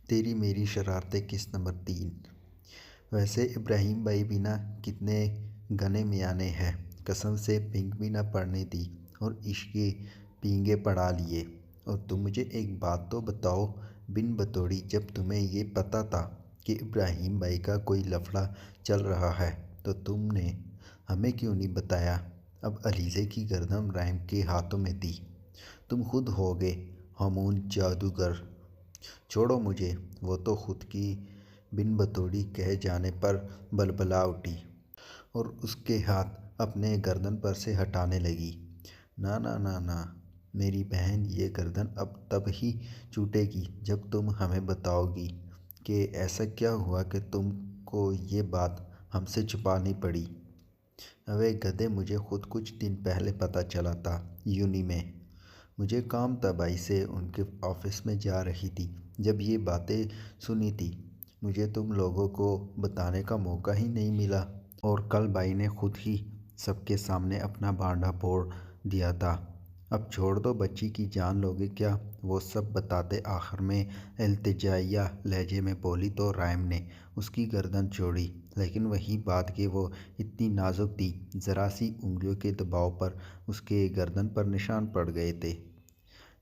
تیری میری شرارتیں قسط نمبر 3۔ ویسے ابراہیم بھائی بھی نہ کتنے گنے میانے ہیں، قسم سے پنک بھی نہ پڑنے دی اور عشق کے پینگے پڑھا لیے۔ اور تم مجھے ایک بات تو بتاؤ بن بطوڑی، جب تمہیں یہ پتہ تھا کہ ابراہیم بھائی کا کوئی لفڑا چل رہا ہے تو تم نے ہمیں کیوں نہیں بتایا؟ اب علیزے کی گردن رحم کے ہاتھوں میں تھی۔ تم خود ہوگے ہمون جادوگر۔ چھوڑو مجھے، وہ تو خود کی بن بطوڑی کہے جانے پر بلبلا اٹھی اور اس کے ہاتھ اپنے گردن پر سے ہٹانے لگی۔ نہ نہ نہ نہ میری بہن، یہ گردن اب تب ہی ٹوٹے گی جب تم ہمیں بتاؤ گی کہ ایسا کیا ہوا کہ تم کو یہ بات ہم سے چھپانی پڑی۔ اوے گدھے، مجھے خود کچھ دن پہلے پتہ چلا تھا یونی میں۔ مجھے کام تھا، بھائی سے ان کے آفس میں جا رہی تھی جب یہ باتیں سنی تھی۔ مجھے تم لوگوں کو بتانے کا موقع ہی نہیں ملا، اور کل بھائی نے خود ہی سب کے سامنے اپنا بانڈا پھوڑ دیا تھا۔ اب چھوڑ دو، بچی کی جان لوگے کیا؟ وہ سب بتاتے آخر میں التجائیہ لہجے میں بولی تو رحم نے اس کی گردن چھوڑی، لیکن وہی بات کہ وہ اتنی نازک تھی، ذرا سی انگلیوں کے دباؤ پر اس کے گردن پر نشان پڑ گئے تھے۔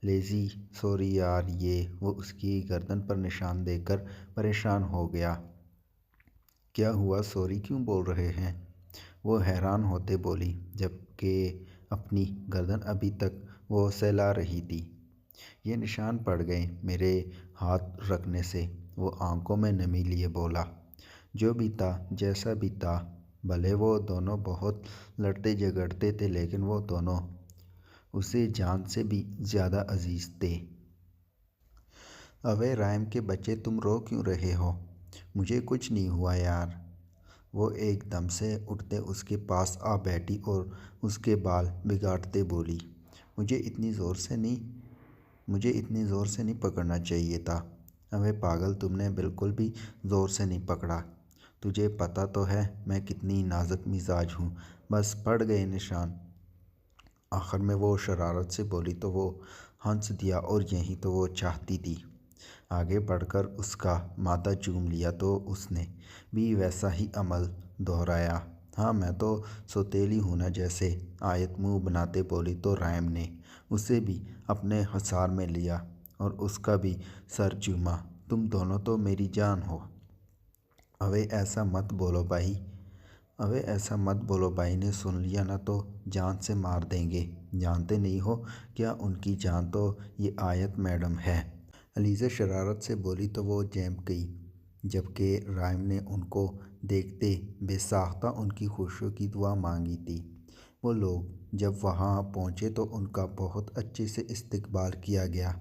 لیزی سوری یار، یہ وہ اس کی گردن پر نشان دیکھ کر پریشان ہو گیا۔ کیا ہوا، سوری کیوں بول رہے ہیں؟ وہ حیران ہوتے بولی، جبکہ اپنی گردن ابھی تک وہ سہلا رہی تھی۔ یہ نشان پڑ گئے میرے ہاتھ رکھنے سے، وہ آنکھوں میں نمی لیے بولا۔ جو بھی تھا، جیسا بھی تھا، بھلے وہ دونوں بہت لڑتے جھگڑتے تھے لیکن وہ دونوں اسے جان سے بھی زیادہ عزیز تھے۔ اوے رحم کے بچے، تم رو کیوں رہے ہو؟ مجھے کچھ نہیں ہوا یار۔ وہ ایک دم سے اٹھتے اس کے پاس آ بیٹھی اور اس کے بال بگاڑتے بولی، مجھے اتنی زور سے نہیں پکڑنا چاہیے تھا۔ اوے پاگل، تم نے بالکل بھی زور سے نہیں پکڑا۔ تجھے پتہ تو ہے میں کتنی نازک مزاج ہوں، بس پڑ گئے نشان۔ آخر میں وہ شرارت سے بولی تو وہ ہنس دیا، اور یہی تو وہ چاہتی تھی۔ آگے بڑھ کر اس کا ماتھا چوم لیا تو اس نے بھی ویسا ہی عمل دہرایا۔ ہاں میں تو سوتیلی ہوں نا، جیسے آیت منہ بناتے بولی تو رحم نے اسے بھی اپنے حصار میں لیا اور اس کا بھی سر چوما۔ تم دونوں تو میری جان ہو۔ اوے ایسا مت بولو، بھائی نے سن لیا نا تو جان سے مار دیں گے۔ جانتے نہیں ہو کیا، ان کی جان تو یہ آیت میڈم ہے۔ علیزہ شرارت سے بولی تو وہ جھنپ گئی، جبکہ رحم نے ان کو دیکھتے بے ساختہ ان کی خوشیوں کی دعا مانگی تھی۔ وہ لوگ جب وہاں پہنچے تو ان کا بہت اچھے سے استقبال کیا گیا۔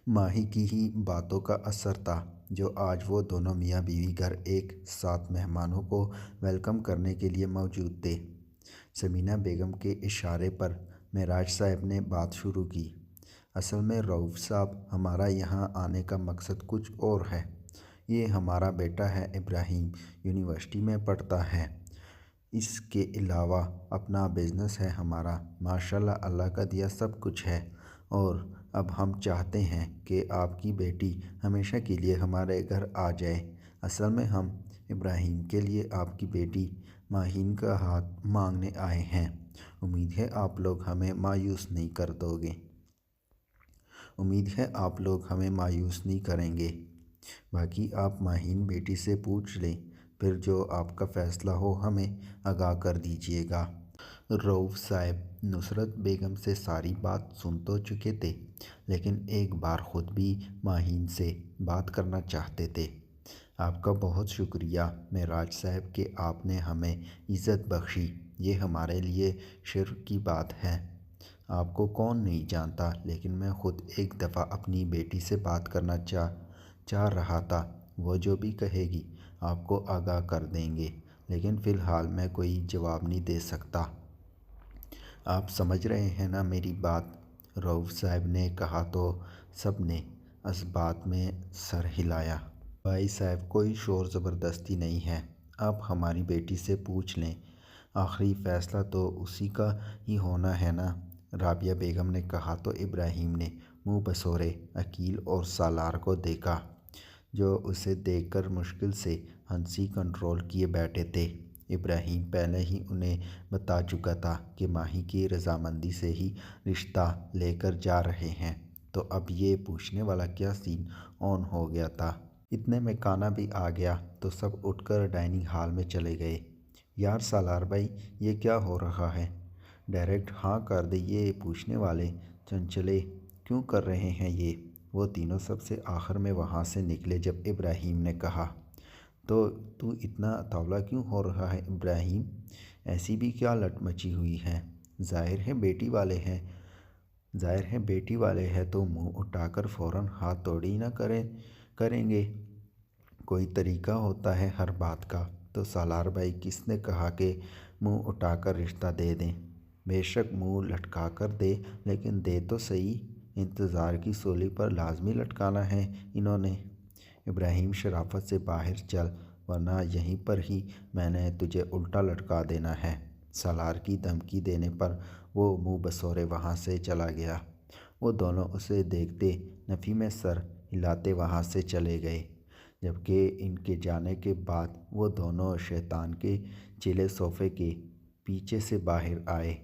ماہی کی ہی باتوں کا اثر تھا جو آج وہ دونوں میاں بیوی گھر ایک ساتھ مہمانوں کو ویلکم کرنے کے لیے موجود تھے۔ ثمینہ بیگم کے اشارے پر معراج صاحب نے بات شروع کی۔ اصل میں رؤوف صاحب، ہمارا یہاں آنے کا مقصد کچھ اور ہے۔ یہ ہمارا بیٹا ہے ابراہیم، یونیورسٹی میں پڑھتا ہے۔ اس کے علاوہ اپنا بزنس ہے ہمارا، ماشاءاللہ اللہ کا دیا سب کچھ ہے، اور اب ہم چاہتے ہیں کہ آپ کی بیٹی ہمیشہ کے لیے ہمارے گھر آ جائے۔ اصل میں ہم ابراہیم کے لیے آپ کی بیٹی ماہین کا ہاتھ مانگنے آئے ہیں۔ امید ہے آپ لوگ ہمیں مایوس نہیں کریں گے۔ باقی آپ ماہین بیٹی سے پوچھ لیں، پھر جو آپ کا فیصلہ ہو ہمیں آگاہ کر دیجیے گا۔ رؤوف صاحب نصرت بیگم سے ساری بات سن تو چکے تھے، لیکن ایک بار خود بھی ماہین سے بات کرنا چاہتے تھے۔ آپ کا بہت شکریہ معراج صاحب کہ آپ نے ہمیں عزت بخشی، یہ ہمارے لیے شرف کی بات ہے۔ آپ کو کون نہیں جانتا، لیکن میں خود ایک دفعہ اپنی بیٹی سے بات کرنا چاہ رہا تھا۔ وہ جو بھی کہے گی آپ کو آگاہ کر دیں گے، لیکن فی الحال میں کوئی جواب نہیں دے سکتا۔ آپ سمجھ رہے ہیں نا میری بات؟ رؤوف صاحب نے کہا تو سب نے اس بات میں سر ہلایا۔ بھائی صاحب، کوئی شور زبردستی نہیں ہے، آپ ہماری بیٹی سے پوچھ لیں، آخری فیصلہ تو اسی کا ہی ہونا ہے نا؟ رابعہ بیگم نے کہا تو ابراہیم نے منہ بسورے عقیل اور سالار کو دیکھا، جو اسے دیکھ کر مشکل سے ہنسی کنٹرول کیے بیٹھے تھے۔ ابراہیم پہلے ہی انہیں بتا چکا تھا کہ ماہی کی رضامندی سے ہی رشتہ لے کر جا رہے ہیں، تو اب یہ پوچھنے والا کیا سین آن ہو گیا تھا۔ اتنے میں کانا بھی آ گیا تو سب اٹھ کر ڈائننگ ہال میں چلے گئے۔ یار سالار بھائی، یہ کیا ہو رہا ہے؟ ڈائریکٹ ہاں کر دے، یہ پوچھنے والے چنچلے کیوں کر رہے ہیں یہ؟ وہ تینوں سب سے آخر میں وہاں سے نکلے جب ابراہیم نے کہا، تو اتنا اتاولا کیوں ہو رہا ہے ابراہیم؟ ایسی بھی کیا لٹ مچی ہوئی ہے؟ ظاہر ہے بیٹی والے ہیں تو منہ اٹھا کر فوراً ہاتھ توڑی نہ کریں گے، کوئی طریقہ ہوتا ہے ہر بات کا۔ تو سالار بھائی، کس نے کہا کہ منہ اٹھا کر رشتہ دے دیں؟ بے شک منہ لٹکا کر دے، لیکن دے تو صحیح، انتظار کی سولی پر لازمی لٹکانا ہے انہوں نے۔ ابراہیم شرافت سے باہر چل، ورنہ یہیں پر ہی میں نے تجھے الٹا لٹکا دینا ہے۔ سالار کی دھمکی دینے پر وہ منہ بسورے وہاں سے چلا گیا۔ وہ دونوں اسے دیکھتے نفی میں سر ہلاتے وہاں سے چلے گئے۔ جبکہ ان کے جانے کے بعد وہ دونوں شیطان کے چیلے صوفے کے پیچھے سے باہر آئے۔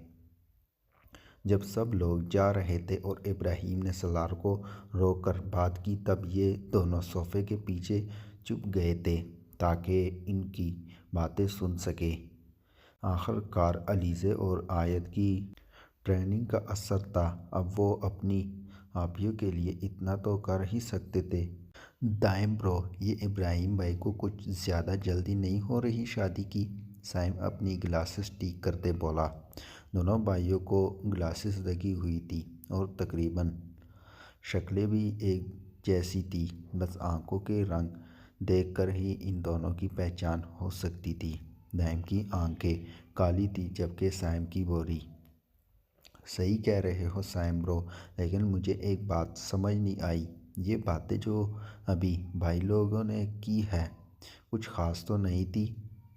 جب سب لوگ جا رہے تھے اور ابراہیم نے سالار کو روک کر بات کی، تب یہ دونوں صوفے کے پیچھے چھپ گئے تھے تاکہ ان کی باتیں سن سکے۔ آخر کار علیزے اور آیت کی ٹریننگ کا اثر تھا، اب وہ اپنی آپیوں کے لیے اتنا تو کر ہی سکتے تھے۔ دائم برو، یہ ابراہیم بھائی کو کچھ زیادہ جلدی نہیں ہو رہی شادی کی؟ سائم اپنی گلاسز ٹھیک کرتے بولا۔ دونوں بھائیوں کو گلاسز لگی ہوئی تھی اور تقریباً شکلیں بھی ایک جیسی تھی، بس آنکھوں کے رنگ دیکھ کر ہی ان دونوں کی پہچان ہو سکتی تھی۔ دائم کی آنکھیں کالی تھیں جبکہ سائم کی بھوری۔ صحیح کہہ رہے ہو سائم برو، لیکن مجھے ایک بات سمجھ نہیں آئی، یہ باتیں جو ابھی بھائی لوگوں نے کی ہے کچھ خاص تو نہیں تھی،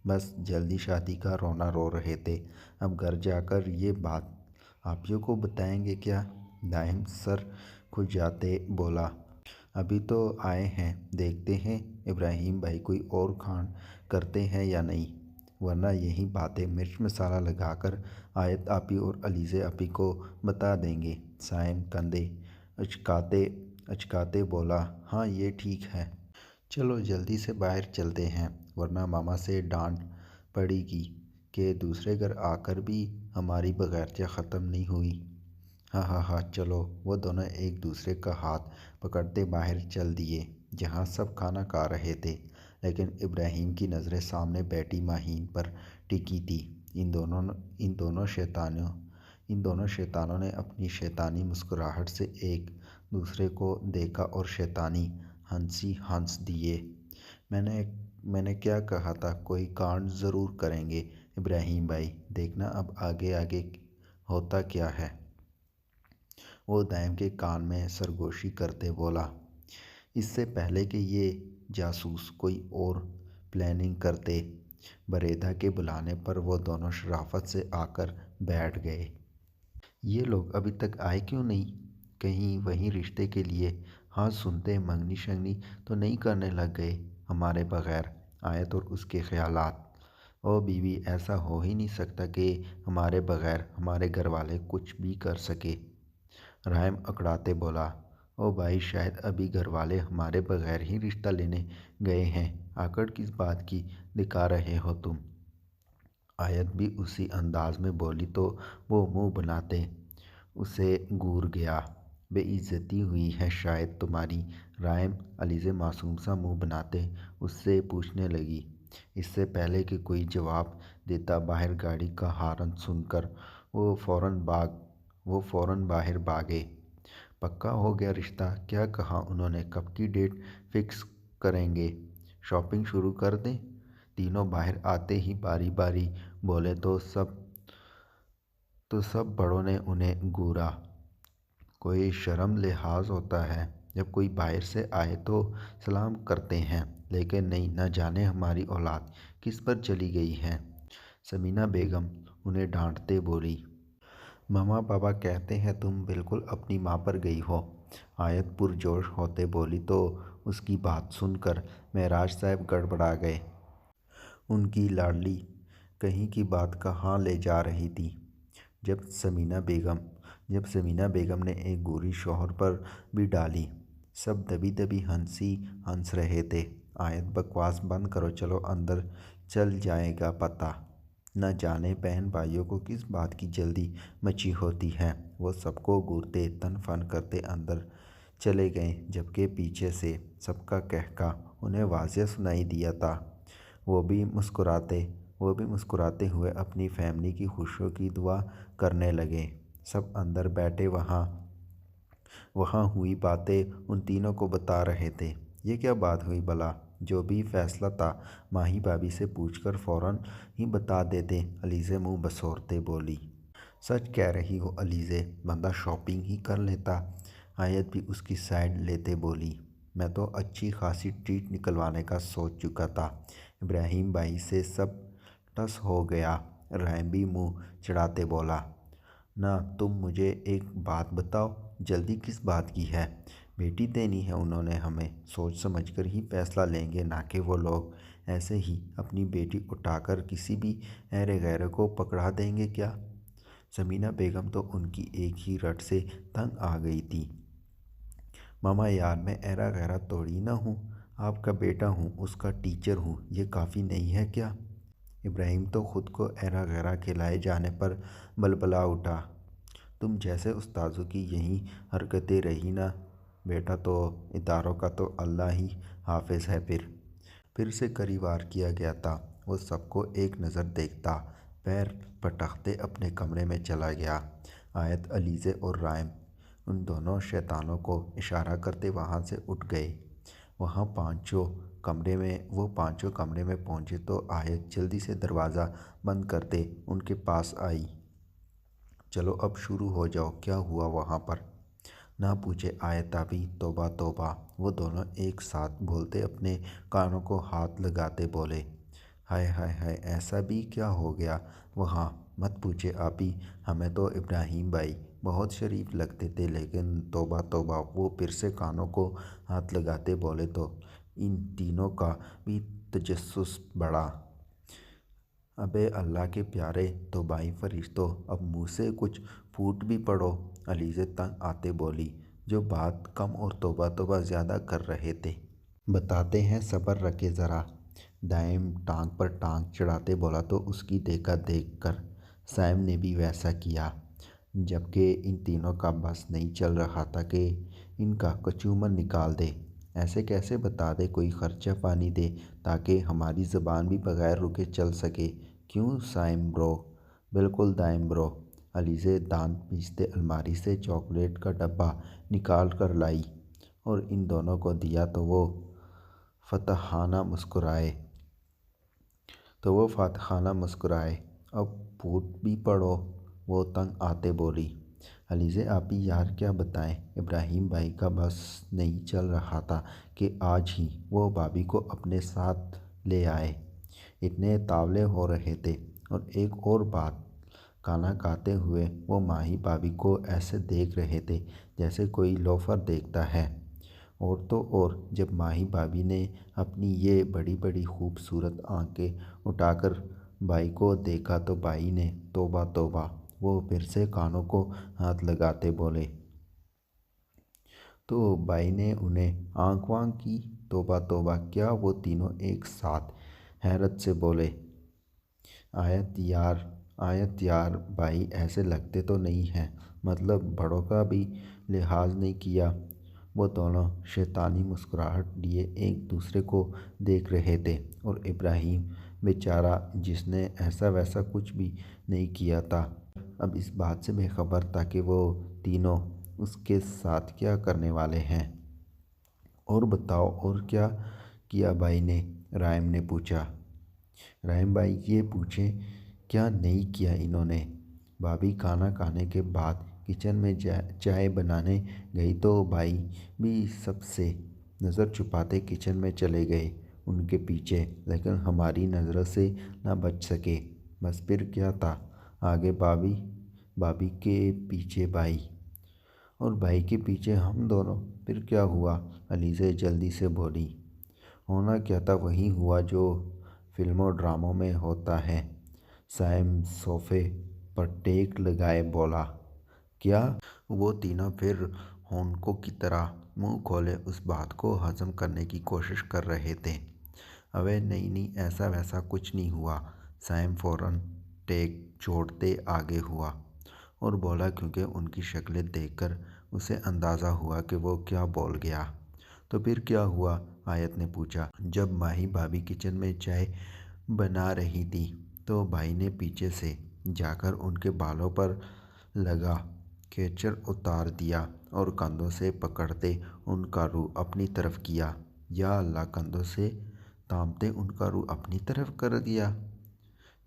بس جلدی شادی کا رونا رو رہے تھے۔ اب گھر جا کر یہ بات آپیوں کو بتائیں گے کیا؟ دائم سر کھجاتے بولا، ابھی تو آئے ہیں، دیکھتے ہیں ابراہیم بھائی کوئی اور کھان کرتے ہیں یا نہیں، ورنہ یہی باتیں مرچ مسالہ لگا کر آیت آپی اور علیزے آپی کو بتا دیں گے۔ سائم کندھے اچکاتے بولا، ہاں یہ ٹھیک ہے۔ چلو جلدی سے باہر چلتے ہیں، ورنہ ماما سے ڈانٹ پڑے گی کہ دوسرے گھر آ کر بھی ہماری بغیرتیاں ختم نہیں ہوئی۔ ہاں ہاں ہاں چلو۔ وہ دونوں ایک دوسرے کا ہاتھ پکڑتے باہر چل دیے جہاں سب کھانا کھا رہے تھے، لیکن ابراہیم کی نظریں سامنے بیٹھی ماہین پر ٹکی تھی۔ ان دونوں شیطانوں نے اپنی شیطانی مسکراہٹ سے ایک دوسرے کو دیکھا اور شیطانی ہنسی ہنس دیے۔ میں نے کیا کہا تھا، کوئی کانڈ ضرور کریں گے ابراہیم بھائی، دیکھنا اب آگے ہوتا کیا ہے۔ وہ دائم کے کان میں سرگوشی کرتے بولا، اس سے پہلے کہ یہ جاسوس کوئی اور پلاننگ کرتے۔ بریدہ کے بلانے پر وہ دونوں شرافت سے آ کر بیٹھ گئے۔ یہ لوگ ابھی تک آئے کیوں نہیں؟ کہیں وہیں رشتے کے لیے ہاتھ سنتے منگنی شنگنی تو نہیں کرنے لگ گئے ہمارے بغیر؟ آیت اور اس کے خیالات، او بیوی، ایسا ہو ہی نہیں سکتا کہ ہمارے بغیر ہمارے گھر والے کچھ بھی کر سکے۔ رحم اکڑاتے بولا، او بھائی، شاید ابھی گھر والے ہمارے بغیر ہی رشتہ لینے گئے ہیں، آکڑ کس بات کی دکھا رہے ہو تم؟ آیت بھی اسی انداز میں بولی تو وہ منہ بناتے اسے گور گیا، بے عزتی ہوئی ہے شاید تمہاری؟ رحم علیزے معصوم سا منہ بناتے اس سے پوچھنے لگی۔ اس سے پہلے کہ کوئی جواب دیتا، باہر گاڑی کا ہارن سن کر وہ فوراً باہر بھاگے۔ پکا ہو گیا رشتہ؟ کیا کہا انہوں نے؟ کب کی ڈیٹ فکس کریں گے؟ شاپنگ شروع کر دیں؟ تینوں باہر آتے ہی باری باری بولے تو سب بڑوں نے انہیں گورا۔ کوئی شرم لحاظ ہوتا ہے، جب کوئی باہر سے آئے تو سلام کرتے ہیں، لیکن نہیں، نہ جانے ہماری اولاد کس پر چلی گئی ہے۔ ثمینہ بیگم انہیں ڈانٹتے بولی، ماما پاپا کہتے ہیں تم بالکل اپنی ماں پر گئی ہو۔ آیت پرجوش ہوتے بولی تو اس کی بات سن کر معراج صاحب گڑبڑا گئے۔ ان کی لاڈلی کہیں کی بات کہاں لے جا رہی تھی۔ جب سمینہ بیگم نے ایک گوری شوہر پر بھی ڈالی، سب دبی دبی ہنس رہے تھے۔ آیت بکواس بند کرو، چلو اندر، چل جائے گا پتہ۔ نہ جانے بہن بھائیوں کو کس بات کی جلدی مچی ہوتی ہے۔ وہ سب کو گھورتے تن فن کرتے اندر چلے گئے، جبکہ پیچھے سے سب کا کہکہ انہیں واضح سنائی دیا تھا۔ وہ بھی مسکراتے ہوئے اپنی فیملی کی خوشیوں کی دعا کرنے لگے۔ سب اندر بیٹھے وہاں ہوئی باتیں ان تینوں کو بتا رہے تھے۔ یہ کیا بات ہوئی بھلا؟ جو بھی فیصلہ تھا ماہی بھابھی سے پوچھ کر فوراً ہی بتا دیتے، علیزے منہ بسورتے بولی۔ سچ کہہ رہی ہو علیزے، بندہ شاپنگ ہی کر لیتا۔ آیت بھی اس کی سائیڈ لیتے بولی۔ میں تو اچھی خاصی ٹریٹ نکلوانے کا سوچ چکا تھا۔ ابراہیم بھائی سے سب ٹس ہو گیا۔ رحیم بھی منہ چڑھاتے بولا، نہ تم مجھے ایک بات بتاؤ، جلدی کس بات کی ہے؟ بیٹی دینی ہے انہوں نے ہمیں، سوچ سمجھ کر ہی فیصلہ لیں گے، نہ کہ وہ لوگ ایسے ہی اپنی بیٹی اٹھا کر کسی بھی ایرے غیرے کو پکڑا دیں گے کیا؟ سمینہ بیگم تو ان کی ایک ہی رٹ سے تنگ آ گئی تھی۔ ماما یار، میں ایرا غیرا توڑی نہ ہوں، آپ کا بیٹا ہوں، اس کا ٹیچر ہوں، یہ کافی نہیں ہے کیا؟ ابراہیم تو خود کو ایرا غیرا کہلائے جانے پر بلبلا اٹھا۔ تم جیسے استاذوں کی یہی حرکتیں رہی نا بیٹا تو اداروں کا تو اللہ ہی حافظ ہے۔ پھر سے کڑی وار کیا گیا تھا۔ وہ سب کو ایک نظر دیکھتا پیر پٹکتے اپنے کمرے میں چلا گیا۔ آیت، علیزے اور رحیم ان دونوں شیطانوں کو اشارہ کرتے وہاں سے اٹھ گئے۔ وہ پانچوں کمرے میں پہنچے تو آیت جلدی سے دروازہ بند کرتے ان کے پاس آئی۔ چلو اب شروع ہو جاؤ، کیا ہوا وہاں پر؟ نہ پوچھے آیت ابھی، توبہ توبہ، وہ دونوں ایک ساتھ بولتے اپنے کانوں کو ہاتھ لگاتے بولے۔ ہائے ہائے ہائے، ایسا بھی کیا ہو گیا وہاں؟ مت پوچھے آپی، ہمیں تو ابراہیم بھائی بہت شریف لگتے تھے، لیکن توبہ توبہ، وہ پھر سے کانوں کو ہاتھ لگاتے بولے تو ان تینوں کا بھی تجسس بڑھا۔ ابے اللہ کے پیارے، تو بھائی فرشتوں، اب منہ سے کچھ پھوٹ بھی پڑو، علیزے تنگ آتے بولی، جو بات کم اور توبہ توبہ زیادہ کر رہے تھے۔ بتاتے ہیں، صبر رکھے ذرا، دائم ٹانگ پر ٹانگ چڑھاتے بولا تو اس کی دیکھا دیکھ کر سائم نے بھی ویسا کیا، جبکہ ان تینوں کا بس نہیں چل رہا تھا کہ ان کا کچومر نکال دے۔ ایسے کیسے بتا دے، کوئی خرچہ پانی دے تاکہ ہماری زبان بھی بغیر رکے چل سکے، کیوں سائم برو؟ بالکل دائم برو۔ علیزے دانت پیستے الماری سے چاکلیٹ کا ڈبہ نکال کر لائی اور ان دونوں کو دیا تو وہ فاتحانہ مسکرائے۔ اب پھوٹ بھی پڑو، وہ تنگ آتے بولی۔ علیزے آپی یار کیا بتائیں، ابراہیم بھائی کا بس نہیں چل رہا تھا کہ آج ہی وہ بھابھی کو اپنے ساتھ لے آئے، اتنے تاولے ہو رہے تھے۔ اور ایک اور بات، کھانا کھاتے ہوئے وہ ماہی بھابھی کو ایسے دیکھ رہے تھے جیسے کوئی لوفر دیکھتا ہے۔ اور تو اور جب ماہی بھابھی نے اپنی یہ بڑی بڑی خوبصورت آنکھیں اٹھا کر بھائی کو دیکھا تو بھائی نے توبہ توبہ، وہ پھر سے کانوں کو ہاتھ لگاتے بولے۔ تو بھائی نے انہیں آنکھ وانکھ کی؟ توبہ توبہ، کیا؟ وہ تینوں ایک ساتھ حیرت سے بولے۔ آیت یار بھائی ایسے لگتے تو نہیں ہیں، مطلب بڑوں کا بھی لحاظ نہیں کیا۔ وہ دونوں شیطانی مسکراہٹ لیے ایک دوسرے کو دیکھ رہے تھے، اور ابراہیم بیچارہ، جس نے ایسا ویسا کچھ بھی نہیں کیا تھا، اب اس بات سے بے خبر تھا کہ وہ تینوں اس کے ساتھ کیا کرنے والے ہیں۔ اور بتاؤ، اور کیا کیا بھائی نے؟ رحیم نے پوچھا۔ رحیم بھائی یہ پوچھیں کیا نہیں کیا انہوں نے؟ بھابھی کھانا کھانے کے بعد کچن میں چائے بنانے گئی تو بھائی بھی سب سے نظر چھپاتے کچن میں چلے گئے ان کے پیچھے، لیکن ہماری نظروں سے نہ بچ سکے۔ بس پھر کیا تھا، آگے بھابھی کے پیچھے بھائی، اور بھائی کے پیچھے ہم دونوں۔ پھر کیا ہوا؟ علیزہ جلدی سے بولی۔ ہونا کیا تھا وہی ہوا جو فلموں ڈراموں میں ہوتا ہے۔ سائم صوفے پر ٹیک لگائے بولا۔ کیا؟ وہ تینوں پھر ہونکوں کی طرح منہ کھولے اس بات کو ہضم کرنے کی کوشش کر رہے تھے۔ اوے نہیں ایسا ویسا کچھ نہیں ہوا۔ سائم فوراً ٹیک چھوڑتے آگے ہوا اور بولا کیونکہ ان کی شکلیں دیکھ کر اسے اندازہ ہوا کہ وہ کیا بول گیا۔ تو پھر کیا ہوا؟ آیت نے پوچھا۔ جب ماہی بھابھی کچن میں چائے بنا رہی تھی تو بھائی نے پیچھے سے جا کر ان کے بالوں پر لگا کیچڑ اتار دیا اور کندھوں سے پکڑتے ان کا روح اپنی طرف کیا۔ یا اللہ! کندھوں سے تھامتے ان کا روح اپنی طرف کر دیا؟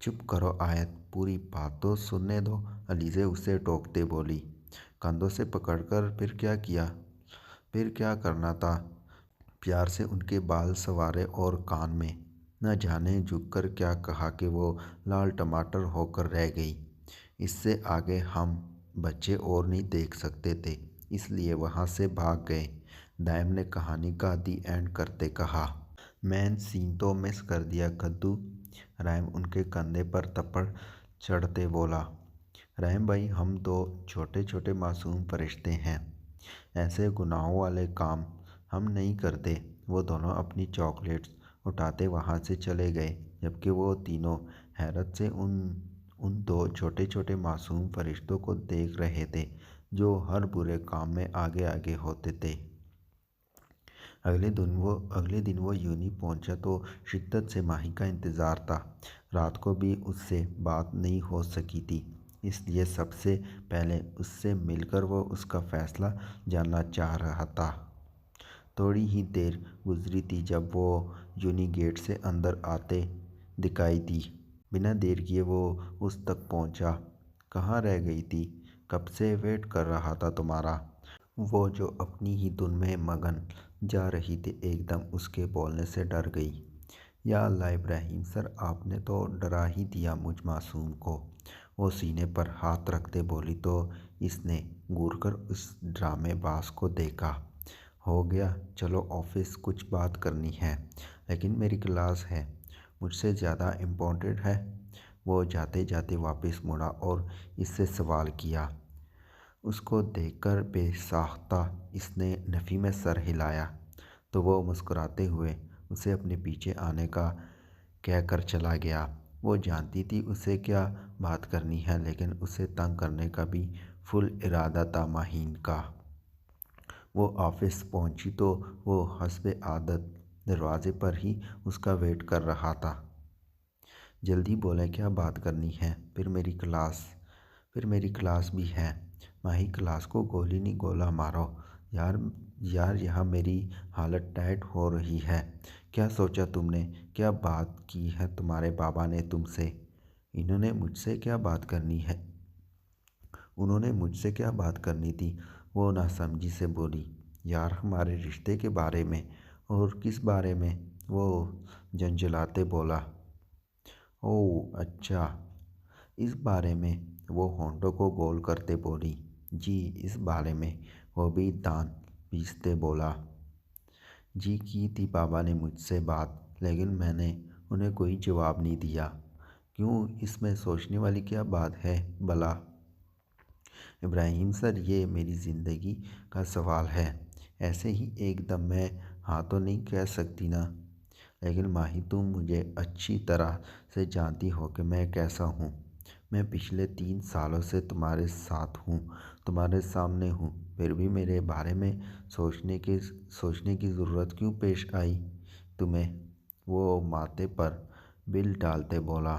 چپ کرو آیت، پوری بات تو سننے دو، علیزہ اسے ٹوکتے بولی۔ کندھوں سے پکڑ کر پھر کیا کیا؟ پھر کیا کرنا تھا؟ پیار سے ان کے بال سنوارے اور کان میں نہ جانے جھک کر کیا کہا کہ وہ لال ٹماٹر ہو کر رہ گئی۔ اس سے آگے ہم بچے اور نہیں دیکھ سکتے تھے، اس لیے وہاں سے بھاگ گئے۔ دائم نے کہانی کا دی اینڈ کرتے کہا۔ مین سین تو مس کر دیا کدو۔ رحیم ان کے کندھے پر تپڑ چڑھتے بولا۔ رحیم بھائی، ہم دو چھوٹے چھوٹے معصوم فرشتے ہیں، ایسے گناہوں والے کام ہم نہیں کرتے۔ وہ دونوں اپنی چاکلیٹس اٹھاتے وہاں سے چلے گئے جبکہ وہ تینوں حیرت سے ان دو چھوٹے چھوٹے معصوم فرشتوں کو دیکھ رہے تھے جو ہر برے کام میں آگے آگے ہوتے تھے۔ اگلے دن وہ یونی پہنچا تو شدت سے ماہی کا انتظار تھا۔ رات کو بھی اس سے بات نہیں ہو سکی تھی، اس لیے سب سے پہلے اس سے مل کر وہ اس کا فیصلہ جاننا چاہ رہا تھا۔ تھوڑی ہی دیر گزری تھی جب وہ یونی گیٹ سے اندر آتے دکھائی دی۔ بنا دیر کیے وہ اس تک پہنچا۔ کہاں رہ گئی تھی؟ کب سے ویٹ کر رہا تھا تمہارا۔ وہ جو اپنی ہی دھن میں مگن جا رہی تھی ایک دم اس کے بولنے سے ڈر گئی۔ یا اللہ ابراہیم سر، آپ نے تو ڈرا ہی دیا مجھ معصوم کو، وہ سینے پر ہاتھ رکھتے بولی تو اس نے گور کر اس ڈرامے باز کو دیکھا۔ ہو گیا، چلو آفس کچھ بات کرنی ہے، لیکن میری کلاس ہے، مجھ سے زیادہ امپورٹنٹ ہے۔ وہ جاتے جاتے واپس مڑا اور اس سے سوال کیا۔ اس کو دیکھ کر بے ساختہ اس نے نفی میں سر ہلایا تو وہ مسکراتے ہوئے اسے اپنے پیچھے آنے کا کہہ کر چلا گیا۔ وہ جانتی تھی اسے کیا بات کرنی ہے، لیکن اسے تنگ کرنے کا بھی فل ارادہ تھا ماہین کا۔ وہ آفس پہنچی تو وہ حسب عادت دروازے پر ہی اس کا ویٹ کر رہا تھا۔ جلدی بولیں، کیا بات کرنی ہے؟ پھر میری کلاس بھی ہے۔ ماہی، کلاس کو گولی نہیں گولا مارو یار یہاں میری حالت ٹائٹ ہو رہی ہے۔ کیا سوچا تم نے؟ کیا بات کی ہے تمہارے بابا نے تم سے؟ انہوں نے مجھ سے کیا بات کرنی تھی؟ وہ ناسمجھی سے بولی۔ یار ہمارے رشتے کے بارے میں۔ اور کس بارے میں؟ وہ جھنجھلاتے بولا۔ اوہ اچھا، اس بارے میں؟ وہ ہونٹوں کو گول کرتے بولی۔ جی اس بارے میں، وہ بھی دان پیستے بولا۔ جی کی تھی بابا نے مجھ سے بات، لیکن میں نے انہیں کوئی جواب نہیں دیا۔ کیوں؟ اس میں سوچنے والی کیا بات ہے بھلا؟ ابراہیم سر، یہ میری زندگی کا سوال ہے، ایسے ہی ایک دم میں ہاں تو نہیں کہہ سکتی نا۔ لیکن ماہی، تم مجھے اچھی طرح سے جانتی ہو کہ میں کیسا ہوں۔ میں پچھلے 3 سالوں سے تمہارے ساتھ ہوں، تمہارے سامنے ہوں، پھر بھی میرے بارے میں سوچنے کی ضرورت کیوں پیش آئی تمہیں؟ وہ ماتھے پر بل ڈالتے بولا۔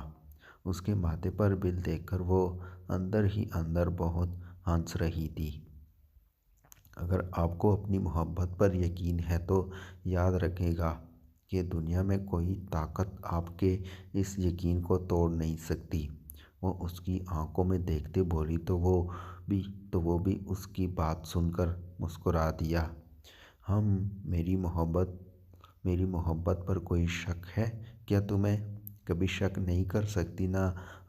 اس کے ماتھے پر بل دیکھ کر وہ اندر ہی اندر بہت ہنس رہی تھی۔ اگر آپ کو اپنی محبت پر یقین ہے تو یاد رکھے گا کہ دنیا میں کوئی طاقت آپ کے اس یقین کو توڑ نہیں سکتی۔ وہ اس کی آنکھوں میں دیکھتے بولی تو وہ بھی اس کی بات سن کر مسکرا دیا۔ میری محبت پر کوئی شک ہے کیا تمہیں؟ کبھی شک نہیں کر سکتی، نہ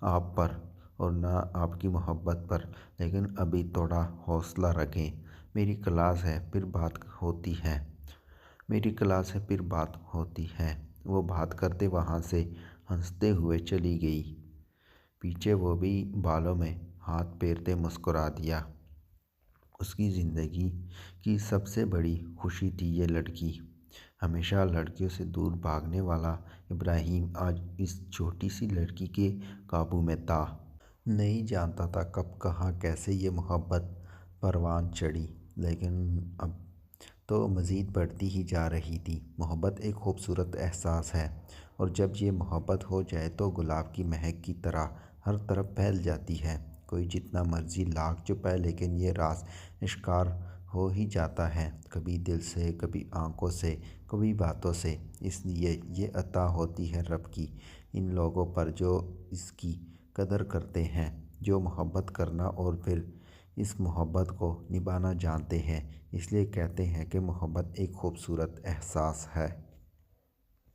آپ پر اور نہ آپ کی محبت پر، لیکن ابھی تھوڑا حوصلہ رکھیں، میری کلاس ہے پھر بات ہوتی ہے، میری کلاس ہے پھر بات ہوتی ہے۔ وہ بات کرتے وہاں سے ہنستے ہوئے چلی گئی۔ پیچھے وہ بھی بالوں میں ہاتھ پھیرتے مسکرا دیا۔ اس کی زندگی کی سب سے بڑی خوشی تھی یہ لڑکی۔ ہمیشہ لڑکیوں سے دور بھاگنے والا ابراہیم آج اس چھوٹی سی لڑکی کے قابو میں تھا۔ نہیں جانتا تھا کب کہاں کیسے یہ محبت پروان چڑھی، لیکن اب تو مزید بڑھتی ہی جا رہی تھی۔ محبت ایک خوبصورت احساس ہے، اور جب یہ محبت ہو جائے تو گلاب کی مہک کی طرح ہر طرف پھیل جاتی ہے۔ کوئی جتنا مرضی لاکھ چھپائے لیکن یہ راز آشکار ہو ہی جاتا ہے، کبھی دل سے، کبھی آنکھوں سے، کبھی باتوں سے۔ اس لیے یہ عطا ہوتی ہے رب کی ان لوگوں پر جو اس کی قدر کرتے ہیں، جو محبت کرنا اور پھر اس محبت کو نبھانا جانتے ہیں۔ اس لیے کہتے ہیں کہ محبت ایک خوبصورت احساس ہے۔